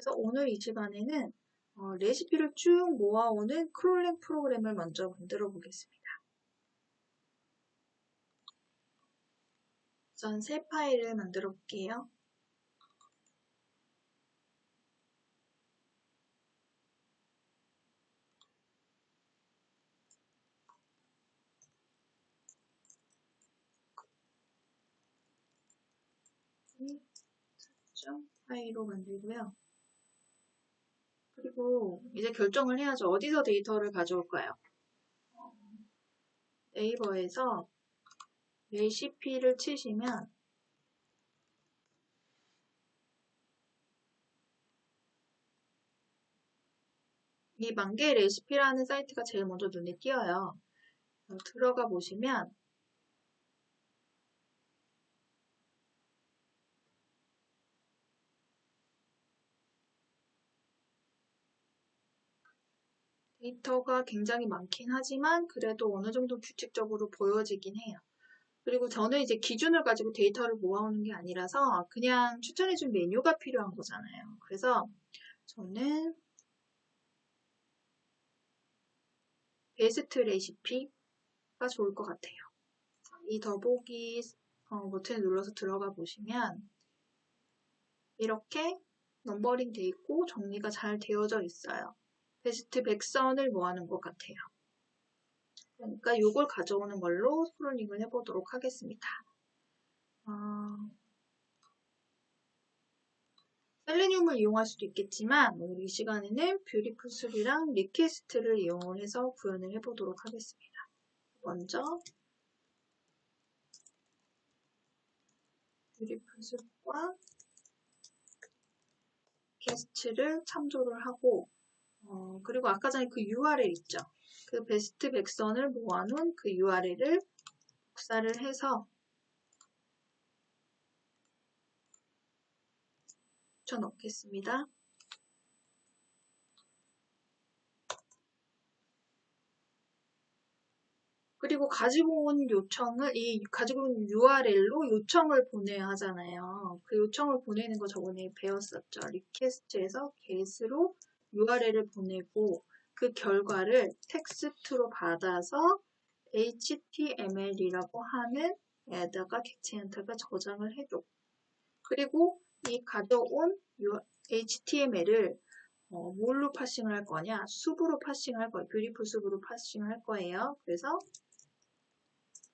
그래서 오늘 이 시간에는 레시피를 쭉 모아오는 크롤링 프로그램을 먼저 만들어 보겠습니다. 우선 새 파일을 만들어 볼게요. 설정 파일로 만들고요. 그리고 이제 결정을 해야죠. 어디서 데이터를 가져올까요? 네이버에서 레시피를 치시면 이 만개 레시피라는 사이트가 제일 먼저 눈에 띄어요. 들어가 보시면 데이터가 굉장히 많긴 하지만 그래도 어느 정도 규칙적으로 보여지긴 해요. 그리고 저는 이제 기준을 가지고 데이터를 모아오는 게 아니라서 그냥 추천해준 메뉴가 필요한 거잖아요. 그래서 저는 베스트 레시피가 좋을 것 같아요. 이 더보기 버튼을 눌러서 들어가 보시면 이렇게 넘버링 돼 있고 정리가 잘 되어져 있어요. 베스트 100선을 모아놓은 것 같아요. 그러니까 이걸 가져오는 걸로 스크롤링을 해보도록 하겠습니다. 셀레늄을 이용할 수도 있겠지만 오늘 이 시간에는 뷰티풀 숲이랑 리퀘스트를 이용해서 구현을 해보도록 하겠습니다. 먼저 뷰티풀 숲과 캐스트를 참조를 하고 그리고 아까 전에 그 URL 있죠. 그 베스트 100선을 모아놓은 그 URL을 복사를 해서 붙여넣겠습니다. 그리고 가지고 온 URL로 요청을 보내야 하잖아요. 그 요청을 보내는 거 저번에 배웠었죠. 리퀘스트에서 get로 URL을 보내고 그 결과를 텍스트로 받아서 HTML이라고 하는 에다가 객체한테가 저장을 해줘. 그리고 이 가져온 HTML을 뭘로 파싱을 할 거냐? 숲으로 파싱을 할 거예요. 뷰티풀 숲으로 파싱을 할 거예요. 그래서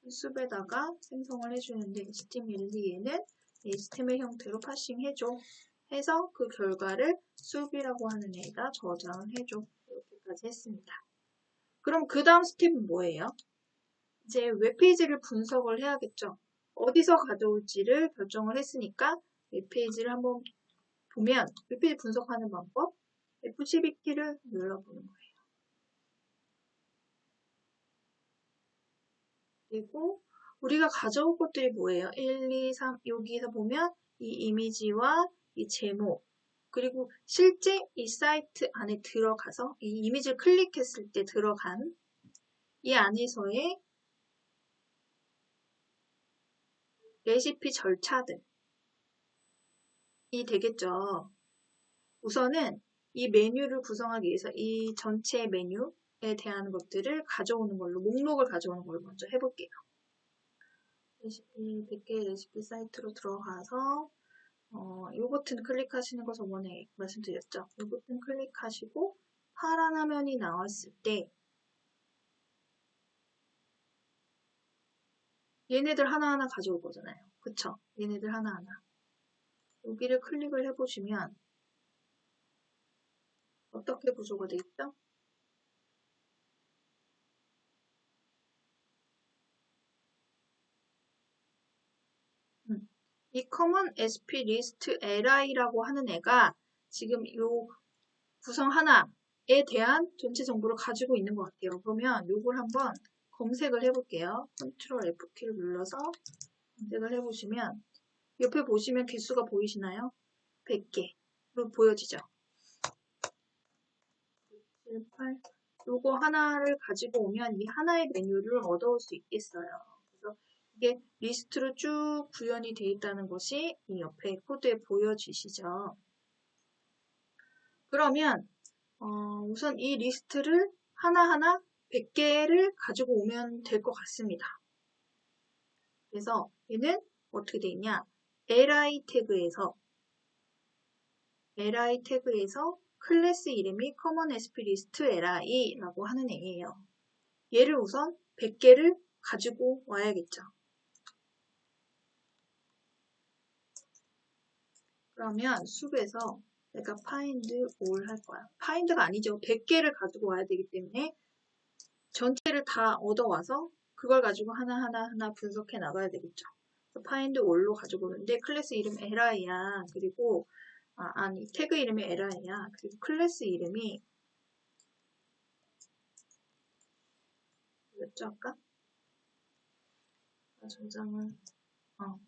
숲에다가 생성을 해주는데 HTML2에는 HTML 형태로 파싱해줘. 해서 그 결과를 숲이라고 하는 애가 저장을 해줘. 이렇게까지 했습니다. 그럼 그 다음 스텝은 뭐예요? 이제 웹페이지를 분석을 해야겠죠. 어디서 가져올지를 결정을 했으니까 웹페이지를 한번 보면 웹페이지 분석하는 방법 F12키를 눌러보는 거예요. 그리고 우리가 가져올 것들이 뭐예요? 1, 2, 3 여기서 보면 이 이미지와 이 제목 그리고 실제 이 사이트 안에 들어가서 이 이미지를 클릭했을 때 들어간 이 안에서의 레시피 절차들이 되겠죠. 우선은 이 메뉴를 구성하기 위해서 이 전체 메뉴에 대한 것들을 가져오는 걸로 목록을 가져오는 걸로 먼저 해볼게요. 레시피 100개 레시피 사이트로 들어가서 이 버튼 클릭하시는 거 저번에 말씀드렸죠. 이 버튼 클릭하시고 파란 화면이 나왔을 때 얘네들 하나하나 가져올 거잖아요. 그쵸? 얘네들 하나하나. 여기를 클릭을 해보시면 어떻게 구조가 되어 있죠? 이 common sp list li라고 하는 애가 지금 이 구성 하나에 대한 전체 정보를 가지고 있는 것 같아요. 그러면 이걸 한번 검색을 해볼게요. Ctrl F키를 눌러서 검색을 해보시면 옆에 보시면 개수가 보이시나요? 100개로 보여지죠. 7, 8 요거 하나를 가지고 오면 이 하나의 메뉴를 얻어올 수 있겠어요. 그래서 이게 리스트로 쭉 구현이 되어 있다는 것이 이 옆에 코드에 보여지시죠. 그러면 우선 이 리스트를 하나하나 100개를 가지고 오면 될 것 같습니다. 그래서 얘는 어떻게 되어 있냐? li 태그에서 클래스 이름이 common sp list li라고 하는 애예요. 얘를 우선 100개를 가지고 와야겠죠. 그러면 숲에서 내가 find all 할 거야. find가 아니죠. 100개를 가지고 와야 되기 때문에 전체를 다 얻어와서 그걸 가지고 하나하나 분석해 나가야 되겠죠. find all로 가지고 오는데 클래스 이름 li야. 그리고 태그 이름이 li야. 그리고 클래스 이름이 뭐였죠 아까?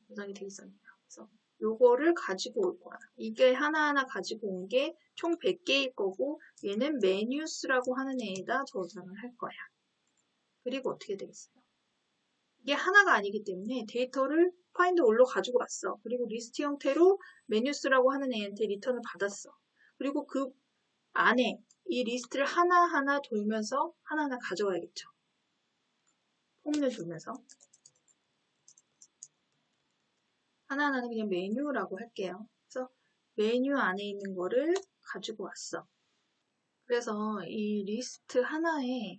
저장이 돼 있었네요. 그래서 요거를 가지고 올 거야. 이게 하나하나 가지고 온 게 총 100개일 거고 얘는 메뉴스라고 하는 애에다 저장을 할 거야. 그리고 어떻게 되겠어요? 이게 하나가 아니기 때문에 데이터를 find all로 가지고 왔어. 그리고 리스트 형태로 메뉴스라고 하는 애한테 리턴을 받았어. 그리고 그 안에 이 리스트를 하나하나 돌면서 하나하나 가져와야겠죠. 폼을 돌면서. 하나하나는 그냥 메뉴라고 할게요. 그래서 메뉴 안에 있는 거를 가지고 왔어. 그래서 이 리스트 하나에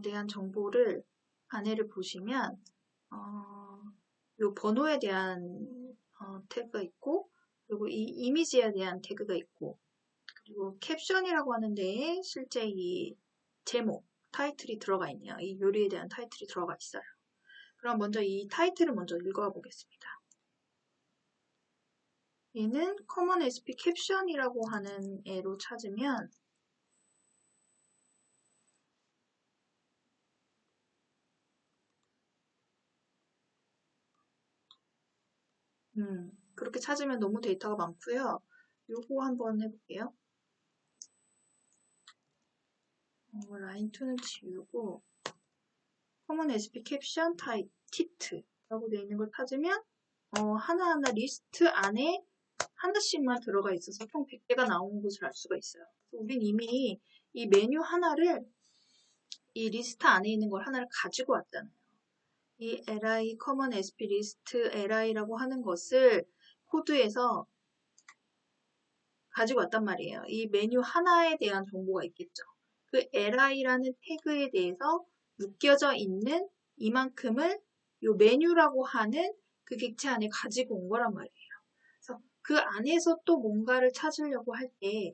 대한 정보를 안에를 보시면 이 번호에 대한 태그가 있고 그리고 이 이미지에 대한 태그가 있고 그리고 캡션이라고 하는데 실제 이 제목, 타이틀이 들어가 있네요. 이 요리에 대한 타이틀이 들어가 있어요. 그럼 먼저 이 타이틀을 먼저 읽어 보겠습니다. 얘는 common sp 캡션이라고 하는 애로 찾으면 그렇게 찾으면 너무 데이터가 많고요. 요거 한번 해볼게요. 라인 2는 지우고 common sp 캡션 tit라고 되어 있는 걸 찾으면 하나하나 리스트 안에 하나씩만 들어가 있어서 총 100개가 나오는 것을 알 수가 있어요. 우린 이미 이 메뉴 하나를 이 리스트 안에 있는 걸 하나를 가지고 왔잖아요. 이 li common sp list li라고 하는 것을 코드에서 가지고 왔단 말이에요. 이 메뉴 하나에 대한 정보가 있겠죠. 그 li라는 태그에 대해서 묶여져 있는 이만큼을 이 메뉴라고 하는 그 객체 안에 가지고 온 거란 말이에요. 그래서 그 안에서 또 뭔가를 찾으려고 할 때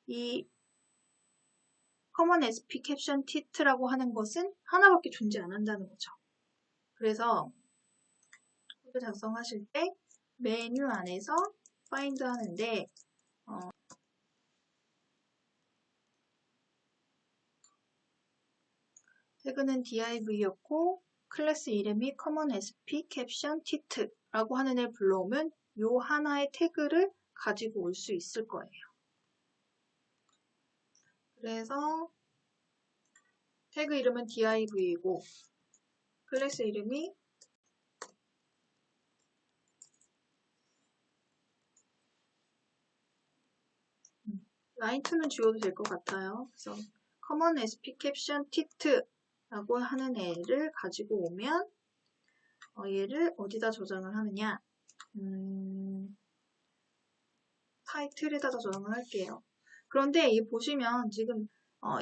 이 common sp caption tit라고 하는 것은 하나밖에 존재 안 한다는 거죠. 그래서 코드 작성하실 때 메뉴 안에서 find 하는데 태그는 div였고 클래스 이름이 common sp caption tit라고 하는 애를 불러오면 요 하나의 태그를 가지고 올 수 있을 거예요. 그래서 태그 이름은 div이고 클래스 이름이 라인 2는 지워도 될 것 같아요. 그래서 common sp caption tit라고 하는 애를 가지고 오면 얘를 어디다 저장을 하느냐 타이틀에다 저장을 할게요. 그런데 이 보시면 지금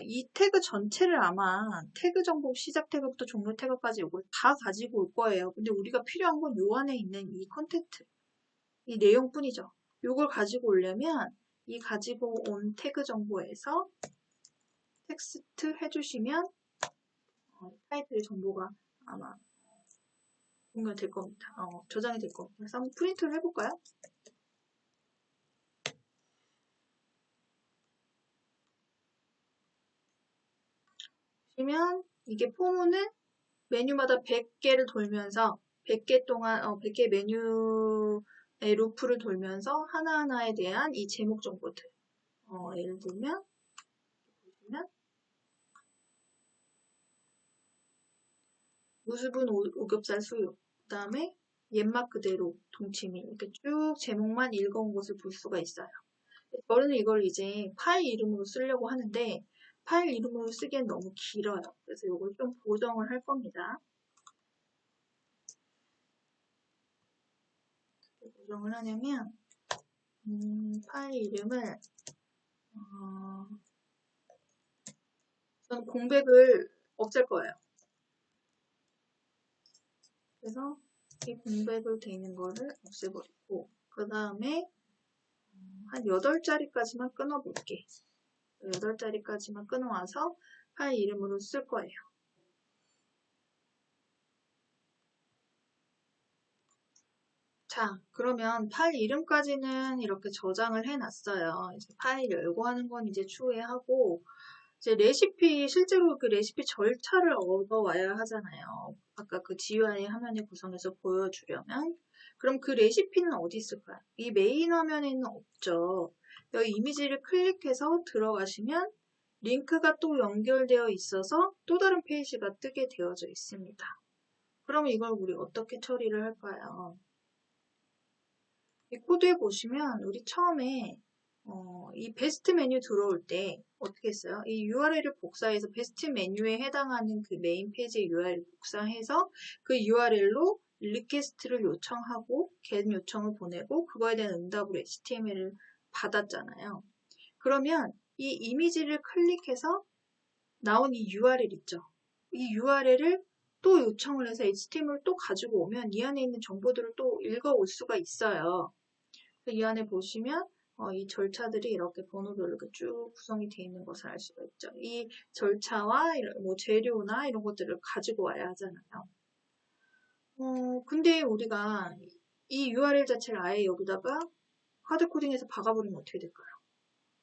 이 태그 전체를 아마 태그 정보 시작 태그부터 종료 태그까지 이걸 다 가지고 올 거예요. 근데 우리가 필요한 건 요 안에 있는 이 컨텐트, 이 내용뿐이죠. 요걸 가지고 오려면 이 가지고 온 태그 정보에서 텍스트 해주시면 타이틀 정보가 아마 공유될 겁니다. 저장이 될 겁니다. 그래서 한번 프린트를 해볼까요? 보시면 이게 포문은 메뉴마다 100개를 돌면서 100개 동안 100개 메뉴의 루프를 돌면서 하나하나에 대한 이 제목 정보들 예를 들면 보시면 무수분 오겹살 수육 그 다음에 옛맛 그대로 동치미 이렇게 쭉 제목만 읽어온 것을 볼 수가 있어요. 저는 이걸 이제 파일 이름으로 쓰려고 하는데 파일 이름으로 쓰기엔 너무 길어요. 그래서 이걸 좀 보정을 할 겁니다. 보정을 하려면 파일 이름을 저는 공백을 없앨 거예요. 그래서 이 공백으로 돼 있는 거를 없애버리고 그 다음에 한 8자리까지만 끊어볼게. 8자리까지만 끊어와서 파일 이름으로 쓸 거예요. 자, 그러면 파일 이름까지는 이렇게 저장을 해놨어요. 이제 파일 열고 하는 건 이제 추후에 하고 이제 레시피, 실제로 그 레시피 절차를 얻어와야 하잖아요. 아까 그 GUI 화면에 구성해서 보여주려면. 그럼 그 레시피는 어디 있을까요? 이 메인 화면에는 없죠. 여기 이미지를 클릭해서 들어가시면 링크가 또 연결되어 있어서 또 다른 페이지가 뜨게 되어져 있습니다. 그럼 이걸 우리 어떻게 처리를 할까요? 이 코드에 보시면 우리 처음에 이 베스트 메뉴 들어올 때 어떻게 했어요? 이 URL을 복사해서 베스트 메뉴에 해당하는 그 메인 페이지의 URL을 복사해서 그 URL로 리퀘스트를 요청하고 get 요청을 보내고 그거에 대한 응답으로 HTML을 받았잖아요. 그러면 이 이미지를 클릭해서 나온 이 URL 있죠? 이 URL을 또 요청을 해서 HTML을 또 가지고 오면 이 안에 있는 정보들을 또 읽어올 수가 있어요. 이 안에 보시면 이 절차들이 이렇게 번호별로 이렇게 쭉 구성이 되어 있는 것을 알 수가 있죠. 이 절차와 뭐 재료나 이런 것들을 가지고 와야 하잖아요. 근데 우리가 이 URL 자체를 아예 여기다가 하드코딩해서 박아버리면 어떻게 될까요?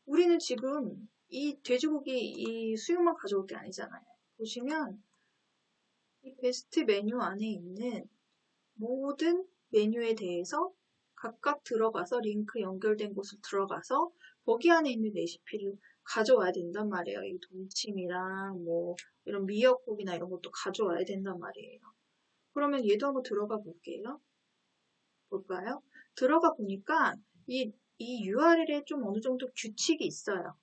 우리는 지금 이 돼지고기 이 수육만 가져올 게 아니잖아요. 보시면 이 베스트 메뉴 안에 있는 모든 메뉴에 대해서 각각 들어가서 링크 연결된 곳을 들어가서 거기 안에 있는 레시피를 가져와야 된단 말이에요. 이 동치미랑 뭐 이런 미역국이나 이런 것도 가져와야 된단 말이에요. 그러면 얘도 한번 들어가 볼게요. 볼까요? 들어가 보니까 이 URL에 좀 어느 정도 규칙이 있어요.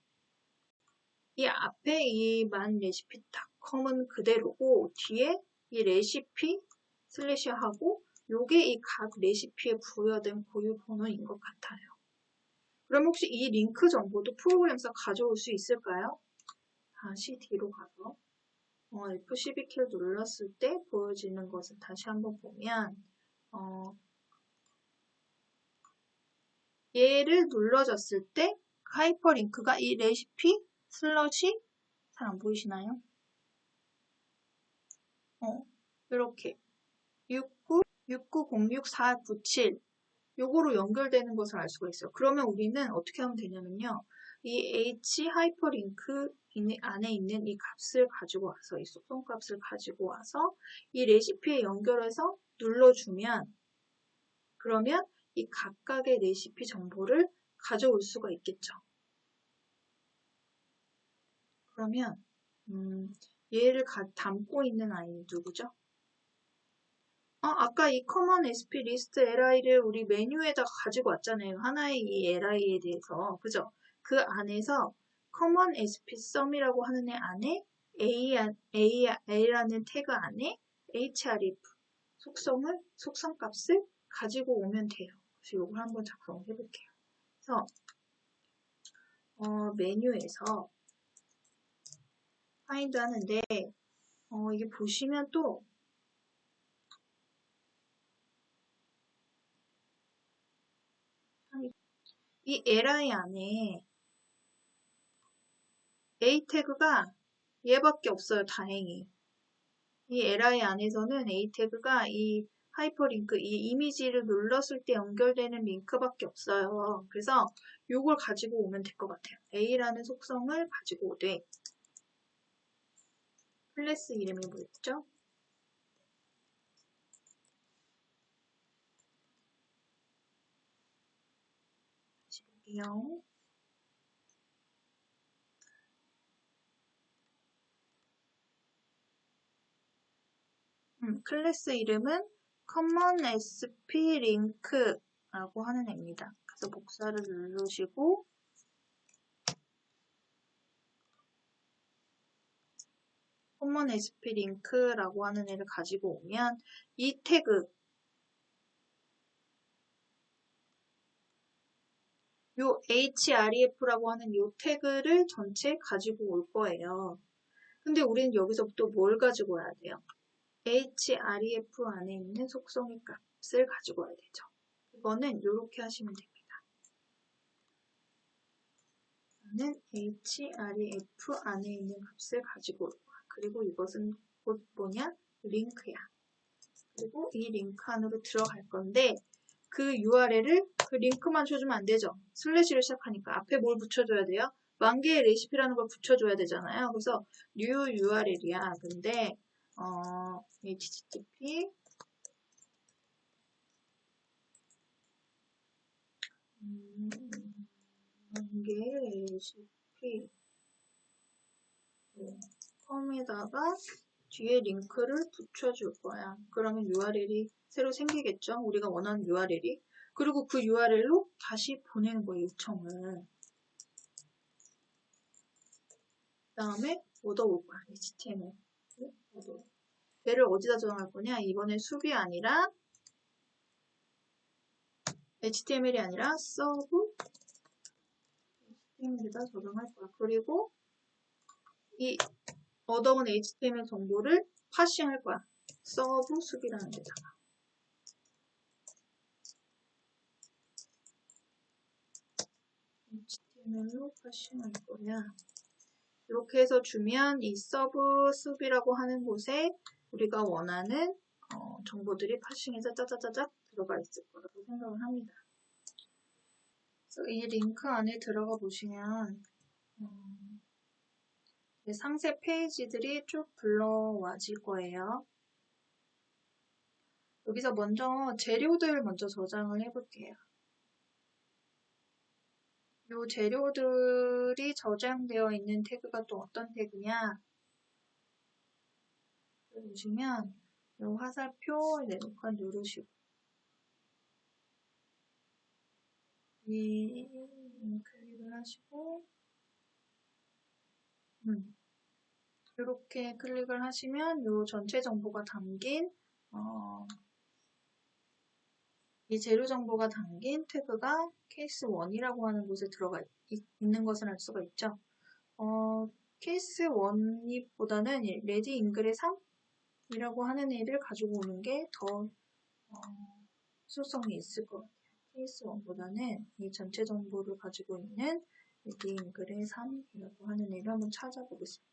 이 앞에 이 만레시피닷컴은 그대로고 뒤에 이 레시피 슬래시 하고 요게 이 각 레시피에 부여된 고유 번호인 것 같아요. 그럼 혹시 이 링크 정보도 프로그램에서 가져올 수 있을까요? 다시 뒤로 가서 F12키를 눌렀을 때 보여지는 것을 다시 한번 보면 얘를 눌러줬을 때 하이퍼링크가 이 레시피 슬러시 잘 안 보이시나요? 이렇게 6906497 요거로 연결되는 것을 알 수가 있어요. 그러면 우리는 어떻게 하면 되냐면요. 이 h 하이퍼링크 안에 있는 이 값을 가지고 와서 이 속성 값을 가지고 와서 이 레시피에 연결해서 눌러주면 그러면 이 각각의 레시피 정보를 가져올 수가 있겠죠. 그러면 얘를 담고 있는 아이는 누구죠? 아까 이 common sp list li를 우리 메뉴에다가 가지고 왔잖아요. 하나의 이 li에 대해서. 그죠? 그 안에서 common sp sum이라고 하는 애 안에 a라는 태그 안에 href 속성값을 가지고 오면 돼요. 그래서 이걸 한번 작성해 볼게요. 그래서 메뉴에서 find 하는데 이게 보시면 또 이 li 안에 a 태그가 얘밖에 없어요. 다행히. 이 li 안에서는 a 태그가 이 하이퍼링크, 이 이미지를 눌렀을 때 연결되는 링크밖에 없어요. 그래서 이걸 가지고 오면 될 것 같아요. a라는 속성을 가지고 오되 클래스 이름이 뭐였죠? 다시 볼게요. 클래스 이름은 common sp link라고 하는 애입니다. 그래서 복사를 누르시고 common sp link라고 하는 애를 가지고 오면 이 태그 요 href라고 하는 요 태그를 전체 가지고 올 거예요. 근데 우리는 여기서부터 뭘 가지고 와야 돼요? href 안에 있는 속성의 값을 가지고 와야 되죠. 이거는 이렇게 하시면 됩니다. 는 href 안에 있는 값을 가지고 올 거야. 그리고 이것은 곧 뭐냐? 링크야. 그리고 이 링크 안으로 들어갈 건데 그 URL을 그 링크만 줘주면 안 되죠. 슬래시로 시작하니까 앞에 뭘 붙여줘야 돼요? 만개의 레시피라는 걸 붙여줘야 되잖아요. 그래서 new URL이야. 근데 http 만개의 레시피 컴에다가 뒤에 링크를 붙여줄 거야. 그러면 URL이 새로 생기겠죠? 우리가 원하는 URL이. 그리고 그 URL로 다시 보내는 거예요, 요청을. 그 다음에 얻어올 거야, HTML. 얘를 어디다 저장할 거냐? 이번에 숲이 아니라 HTML이 아니라 서브 HTML에다 저장할 거야. 그리고 이 얻어온 HTML 정보를 파싱할 거야. 서브 숲이라는 데다가. HTML로 파싱할 거야. 이렇게 해서 주면 이 서브 숲이라고 하는 곳에 우리가 원하는 정보들이 파싱해서 짜자자작 들어가 있을 거라고 생각을 합니다. 그래서 이 링크 안에 들어가 보시면 상세 페이지들이 쭉 불러와질 거예요. 여기서 먼저 재료들 먼저 저장을 해볼게요. 이 재료들이 저장되어 있는 태그가 또 어떤 태그냐? 보시면 이 화살표 네모칸 누르시고 이 클릭을 하시고 이렇게 클릭을 하시면 이 전체 정보가 담긴 이 재료 정보가 담긴 태그가 케이스 1이라고 하는 곳에 들어가 있는 것을 알 수가 있죠. 케이스 1보다는 레디 잉글의 3이라고 하는 애를 가지고 오는 게 더 수성이 있을 것 같아요. 케이스 1보다는 이 전체 정보를 가지고 있는 레디 잉글의 3이라고 하는 애를 한번 찾아보겠습니다.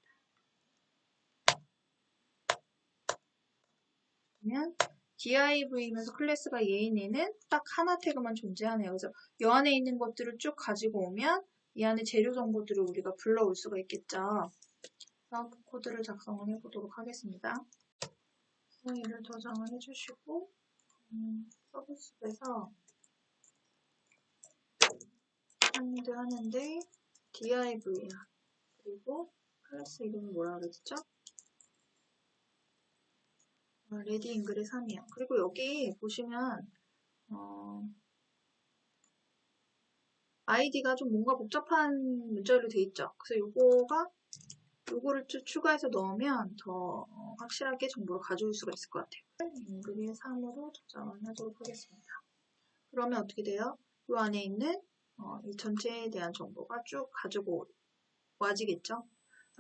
그러면 div면서 클래스가 얘인 애는 딱 하나 태그만 존재하네요. 그래서 이 안에 있는 것들을 쭉 가지고 오면 이 안에 재료 정보들을 우리가 불러올 수가 있겠죠. 그래서 그 코드를 작성을 해보도록 하겠습니다. 얘를 저장을 해주시고 서비스에서 find 하는데 div야. 그리고 클래스 이름이 뭐라 그랬죠? 레디 잉글의 3이요. 그리고 여기 보시면 아이디가 좀 뭔가 복잡한 문자로 돼 있죠. 그래서 요거를 추가해서 넣으면 더 확실하게 정보를 가져올 수가 있을 것 같아요. 잉글의 3으로 저장을 하도록 하겠습니다. 그러면 어떻게 돼요? 이 안에 있는 이 전체에 대한 정보가 쭉 가지고 와지겠죠.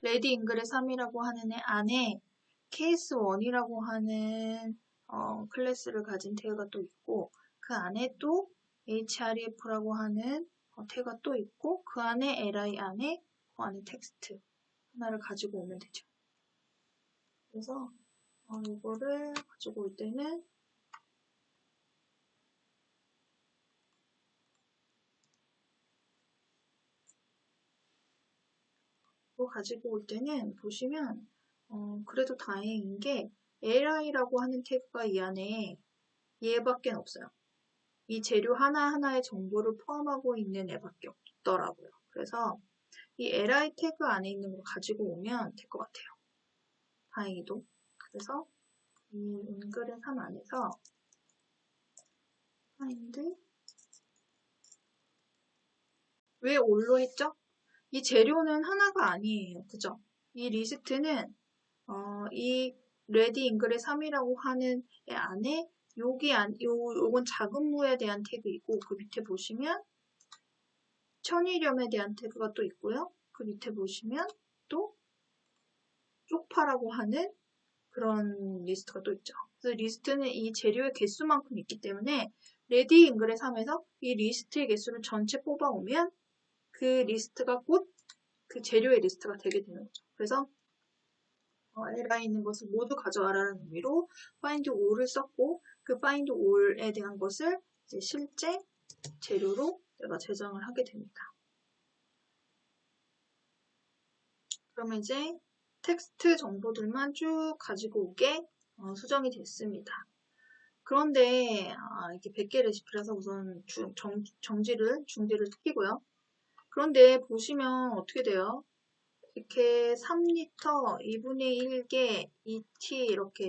레디 잉글의 3이라고 하는 애 안에 케이스 1이라고 하는 클래스를 가진 태그가 또 있고 그 안에 또 href라고 하는 태그가 또 있고 그 안에 li 안에 그 안에 텍스트 하나를 가지고 오면 되죠. 그래서 이거를 가지고 올 때는 보시면 그래도 다행인 게 li라고 하는 태그가 이 안에 얘밖에 없어요. 이 재료 하나하나의 정보를 포함하고 있는 애밖에 없더라고요. 그래서 이 li 태그 안에 있는 걸 가지고 오면 될 것 같아요. 다행히도. 그래서 이 잉글의 3 안에서 find 왜 all로 했죠? 이 재료는 하나가 아니에요. 그죠? 이 리스트는 이 레디 잉글의 3이라고 하는 애 안에 요건 자금무에 대한 태그이고 그 밑에 보시면 천일염에 대한 태그가 또 있고요. 그 밑에 보시면 또 쪽파라고 하는 그런 리스트가 또 있죠. 그래서 리스트는 이 재료의 개수만큼 있기 때문에 레디 잉글의 3에서 이 리스트의 개수를 전체 뽑아오면 그 리스트가 곧 그 재료의 리스트가 되게 되는 거죠. 그래서 LI 있는 것을 모두 가져와라는 의미로 find all을 썼고 그 find all에 대한 것을 이제 실제 재료로 내가 제정을 하게 됩니다. 그러면 이제 텍스트 정보들만 쭉 가지고 오게 수정이 됐습니다. 그런데 이게 100개 레시피라서 우선 중지를 시키고요. 그런데 보시면 어떻게 돼요? 이렇게 3리터, 2분의 1개, 2T 이렇게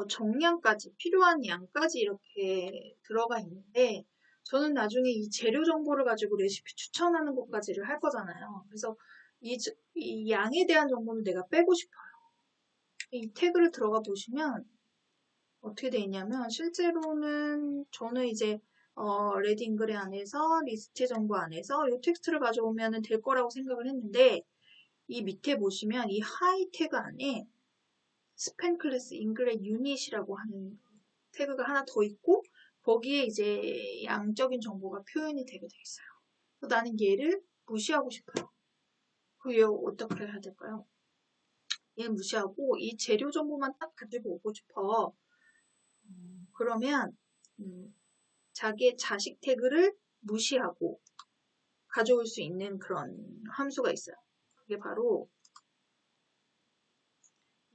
정량까지 필요한 양까지 이렇게 들어가 있는데 저는 나중에 이 재료 정보를 가지고 레시피 추천하는 것까지를 할 거잖아요. 그래서 이 양에 대한 정보는 내가 빼고 싶어요. 이 태그를 들어가 보시면 어떻게 돼 있냐면 실제로는 저는 이제 레디 잉글의 안에서 리스트 정보 안에서 이 텍스트를 가져오면 될 거라고 생각을 했는데 이 밑에 보시면 이 하이 태그 안에 스팬 클래스 잉글의 유닛이라고 하는 태그가 하나 더 있고 거기에 이제 양적인 정보가 표현이 되게 돼 있어요. 그래서 나는 얘를 무시하고 싶어요. 그럼 얘 어떻게 해야 될까요? 얘 무시하고 이 재료 정보만 딱 가지고 오고 싶어. 그러면 자기의 자식 태그를 무시하고 가져올 수 있는 그런 함수가 있어요. 그게 바로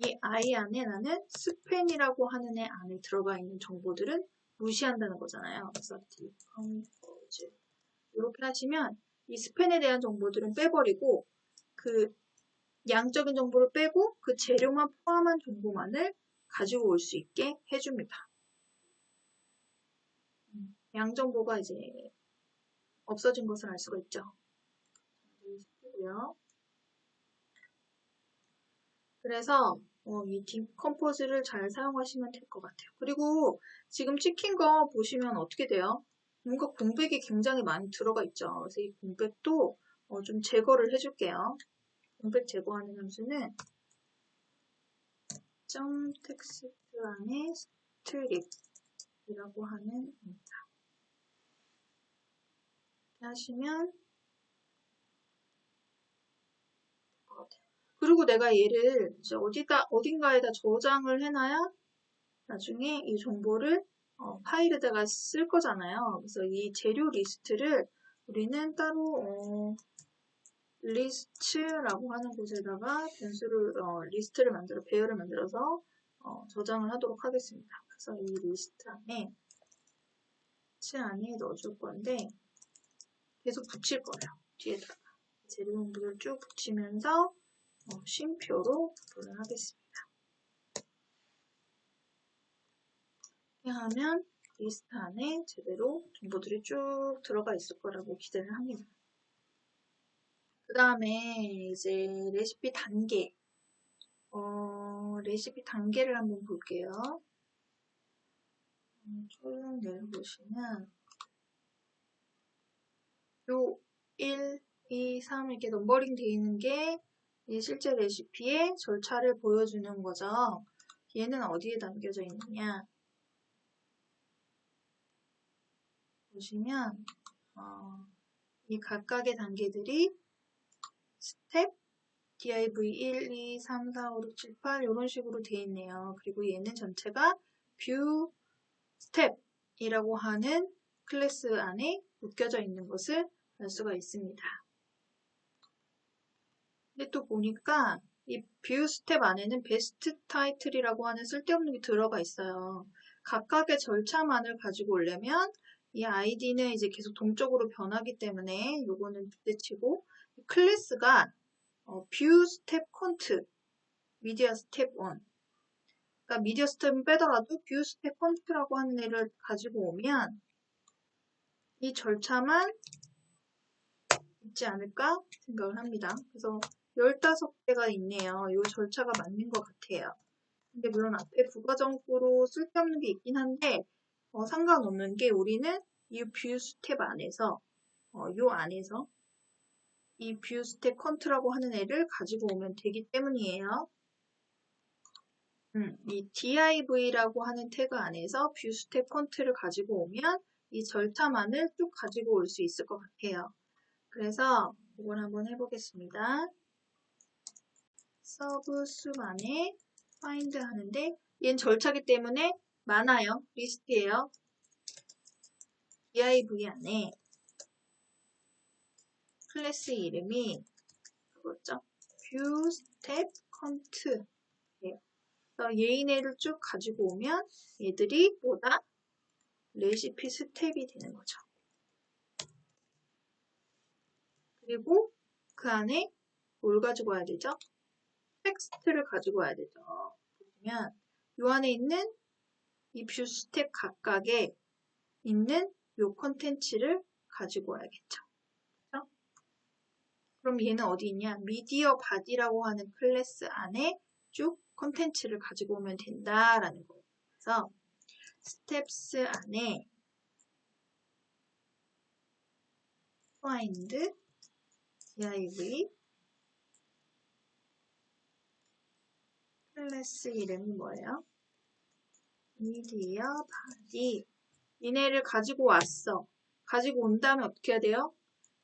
이 I 안에 나는 스팬이라고 하는 애 안에 들어가 있는 정보들은 무시한다는 거잖아요. 그래서 디컴포즈 이렇게 하시면 이 스팬에 대한 정보들은 빼버리고 그 양적인 정보를 빼고 그 재료만 포함한 정보만을 가지고 올 수 있게 해줍니다. 양 정보가 이제 없어진 것을 알 수가 있죠. 시키고요. 그래서 이 디컴포즈를 잘 사용하시면 될 것 같아요. 그리고 지금 찍힌 거 보시면 어떻게 돼요? 뭔가 공백이 굉장히 많이 들어가 있죠. 그래서 이 공백도 좀 제거를 해줄게요. 공백 제거하는 함수는 텍스트 안에 스트립이라고 하는 겁니다. 이렇게 하시면 될 것 같아요. 그리고 내가 얘를 이제 어딘가에다 저장을 해놔야 나중에 이 정보를 파일에다가 쓸 거잖아요. 그래서 이 재료 리스트를 우리는 따로 리스트라고 하는 곳에다가 리스트를 배열을 만들어서 저장을 하도록 하겠습니다. 그래서 이 리스트 안에 넣어줄 건데 계속 붙일 거예요. 뒤에다가 재료 정보를 쭉 붙이면서 쉼표로 구분을 하겠습니다. 이렇게 하면 리스트 안에 제대로 정보들이 쭉 들어가 있을 거라고 기대를 합니다. 그 다음에 이제 레시피 단계. 레시피 단계를 한번 볼게요. 쭉 내려보시면 요 1, 2, 3 이렇게 넘버링 되어 있는 게 실제 레시피의 절차를 보여주는 거죠. 얘는 어디에 담겨져 있느냐 보시면 이 각각의 단계들이 스텝 div 1, 2, 3, 4, 5, 6, 7, 8 이런 식으로 되어 있네요. 그리고 얘는 전체가 view step이라고 하는 클래스 안에 묶여져 있는 것을 알 수가 있습니다. 근데 또 보니까 이 view step 안에는 best title이라고 하는 쓸데없는 게 들어가 있어요. 각각의 절차만을 가지고 오려면 이 id는 이제 계속 동적으로 변하기 때문에 요거는 부대치고 클래스가 view step count, media step 1 그러니까 media step은 빼더라도 view step count라고 하는 애를 가지고 오면 이 절차만 있지 않을까 생각을 합니다. 그래서 15개가 있네요. 이 절차가 맞는 것 같아요. 근데 물론 앞에 부가적으로 쓸데없는 게 있긴 한데 상관없는 게 우리는 이 뷰 스텝 안에서 요 안에서 이 뷰 스텝 컨트라고 하는 애를 가지고 오면 되기 때문이에요. 이 div라고 하는 태그 안에서 뷰 스텝 컨트를 가지고 오면 이 절차만을 쭉 가지고 올 수 있을 것 같아요. 그래서 이걸 한번 해보겠습니다. 서브 숲 안에 find 하는데 얘는 절차기 때문에 많아요. 리스트예요. div 안에 클래스 이름이 그거죠. view step count 예요. 그래서 얘네를 쭉 가지고 오면 얘들이 뭐다? 레시피 스텝이 되는 거죠. 그리고 그 안에 뭘 가지고 와야 되죠? 텍스트를 가지고 와야 되죠. 보시면 이 안에 있는 이 뷰 스텝 각각에 있는 이 콘텐츠를 가지고 와야겠죠. 그렇죠? 그럼 얘는 어디 있냐? 미디어 바디라고 하는 클래스 안에 쭉 콘텐츠를 가지고 오면 된다라는 거예요. 그래서 스텝스 안에 find div 클래스 이름이 뭐예요? 미디어 바디 얘네를 가지고 왔어. 가지고 온 다음에 어떻게 해야 돼요?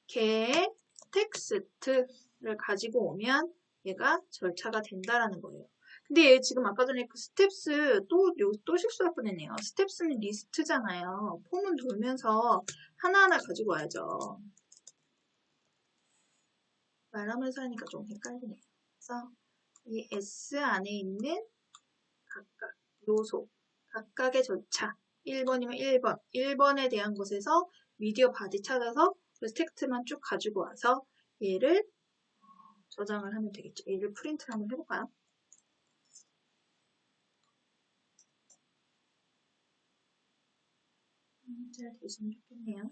걔의 텍스트를 가지고 오면 얘가 절차가 된다라는 거예요. 근데 얘 지금 아까 전에 그 스텝스 또 실수할 뻔했네요. 스텝스는 리스트잖아요. 폼은 돌면서 하나하나 가지고 와야죠. 말하면서 하니까 좀 헷갈리네요. 그래서 이 S 안에 있는 각각 요소, 각각의 절차 1번이면 1번, 1번에 대한 것에서 미디어 바디 찾아서 그 텍스트만 쭉 가지고 와서 얘를 저장을 하면 되겠죠. 얘를 프린트를 한번 해볼까요? 잘 되시면 좋겠네요.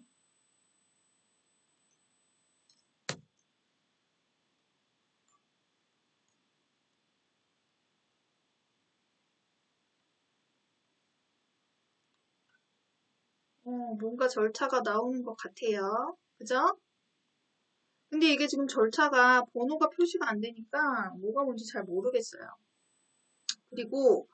뭔가 절차가 나오는 것 같아요. 그죠? 근데 이게 지금 절차가 번호가 표시가 안 되니까 뭐가 뭔지 잘 모르겠어요. 그리고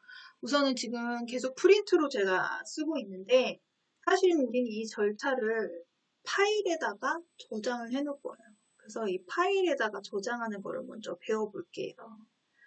우선은 지금 계속 프린트로 제가 쓰고 있는데 사실 우리는 이 절차를 파일에다가 저장을 해 놓을 거예요. 그래서 이 파일에다가 저장하는 거를 먼저 배워볼게요.